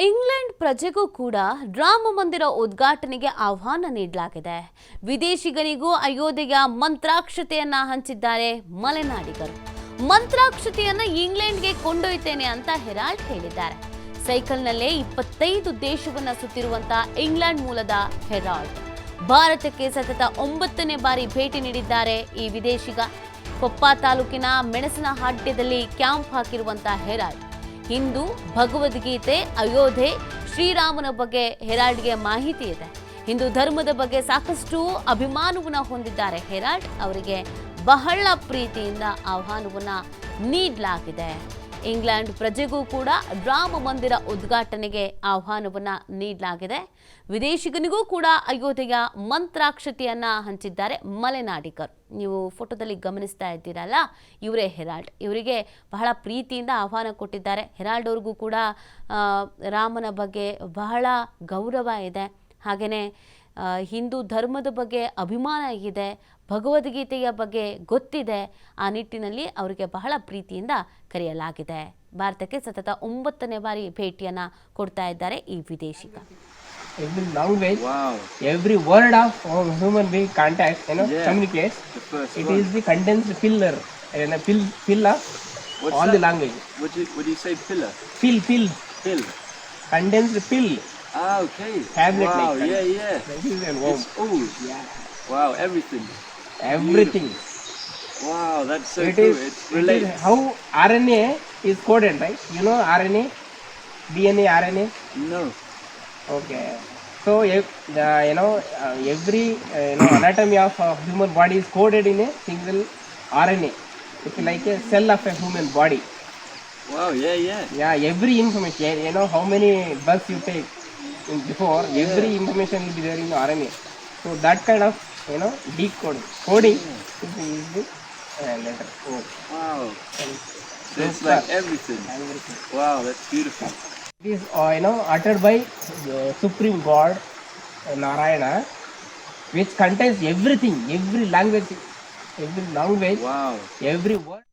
England ಪ್ರಜೆಗೂ ಕೂಡ ರಾಮ ಮಂದಿರ ಉದ್ಘಾಟನೆಗೆ ಆಹ್ವಾನ ನೀಡಲಾಗಿದೆ. ವಿದೇಶಿಗನಿಗೂ ಅಯೋಧ್ಯೆಯ ಮಂತ್ರಾಕ್ಷತೆಯನ್ನ ಹಂಚಿದ್ದಾರೆ ಮಲೆನಾಡಿಗರು. ಮಂತ್ರಾಕ್ಷತೆಯನ್ನ ಇಂಗ್ಲೆಂಡ್ಗೆ ಕೊಂಡೊಯ್ತೇನೆ ಅಂತ ಹೆರಾಲ್ಡ್ ಹೇಳಿದ್ದಾರೆ. ಸೈಕಲ್ನಲ್ಲೇ 25 ದೇಶವನ್ನ ಸುತ್ತಿರುವಂತಹ ಇಂಗ್ಲೆಂಡ್ ಮೂಲದ ಹೆರಾಲ್ಡ್ ಭಾರತಕ್ಕೆ ಸತತ 9ನೇ ಬಾರಿ ಭೇಟಿ ನೀಡಿದ್ದಾರೆ. ಈ ವಿದೇಶಿಗ ಕೊಪ್ಪ ತಾಲೂಕಿನ ಮೆಣಸಿನಹಾಡ್ಯದಲ್ಲಿ ಕ್ಯಾಂಪ್ ಹಾಕಿರುವಂತಹ ಹೆರಾಲ್ಡ್ ಹಿಂದೂ, ಭಗವದ್ಗೀತೆ, ಅಯೋಧ್ಯೆ, ಶ್ರೀರಾಮನ ಬಗ್ಗೆ ಹೆರಾಲ್ಡ್ಗೆ ಮಾಹಿತಿ ಇದೆ. ಹಿಂದೂ ಧರ್ಮದ ಬಗ್ಗೆ ಸಾಕಷ್ಟು ಅಭಿಮಾನವನ್ನ ಹೊಂದಿದ್ದಾರೆ. ಹೆರಾಲ್ಡ್ ಅವರಿಗೆ ಬಹಳ ಪ್ರೀತಿಯಿಂದ ಆಹ್ವಾನವನ್ನ ನೀಡಲಾಗಿದೆ. ಇಂಗ್ಲೆಂಡ್ ಪ್ರಜೆಗೂ ಕೂಡ ರಾಮ ಮಂದಿರ ಉದ್ಘಾಟನೆಗೆ ಆಹ್ವಾನವನ್ನ ನೀಡಲಾಗಿದೆ. ವಿದೇಶಿಗನಿಗೂ ಕೂಡ ಅಯೋಧ್ಯೆಯ ಮಂತ್ರಾಕ್ಷತೆಯನ್ನ ಹಂಚಿದ್ದಾರೆ ಮಲೆನಾಡಿಗರು. ನೀವು ಫೋಟೋದಲ್ಲಿ ಗಮನಿಸ್ತಾ ಇದ್ದೀರಲ್ಲ, ಇವರೇ ಹೆರಾಲ್ಡ್. ಇವರಿಗೆ ಬಹಳ ಪ್ರೀತಿಯಿಂದ ಆಹ್ವಾನ ಕೊಟ್ಟಿದ್ದಾರೆ. ಹೆರಾಲ್ಡ್ ಅವ್ರಿಗೂ ಕೂಡ ರಾಮನ ಬಗ್ಗೆ ಬಹಳ ಗೌರವ ಇದೆ. ಹಾಗೆಯೇ ಹಿಂದೂ ಧರ್ಮದ ಬಗ್ಗೆ ಅಭಿಮಾನ ಇದೆ, ಭಗವದ್ಗೀತೆಯ ಬಗ್ಗೆ ಗೊತ್ತಿದೆ. ಆ ನಿಟ್ಟಿನಲ್ಲಿ ಅವರಿಗೆ ಬಹಳ ಪ್ರೀತಿಯಿಂದ ಕರೆಯಲಾಗಿದೆ. ಭಾರತಕ್ಕೆ ಸತತ 9ನೇ ಬಾರಿ ಭೇಟಿಯನ್ನ ಕೊಡ್ತಾ ಇದ್ದಾರೆ ಈ ವಿದೇಶಿಗ. Every language, every word of human being contact, communicate. It is the condensed filler, fill of all the language. What do you say, pillar? Fill. Condensed fill. Ah, okay. Tablet wow, like that. yeah. That is an worm. Yeah. Wow, everything. Everything. Wow, that's so It cool. is, It's related. how RNA is coded, right? You know RNA, DNA, RNA. No. Okay. So every anatomy of human body is coded in a single RNA. It's like a cell of a human body. Wow, yeah. Yeah, every information, how many bugs you take before, every information will be there in RNA. So that kind of, coding is the letter O. Wow. And So it's like everything. Wow, that's beautiful. it is, uttered by Supreme God, Narayana, which contains everything, every language, Wow. every word.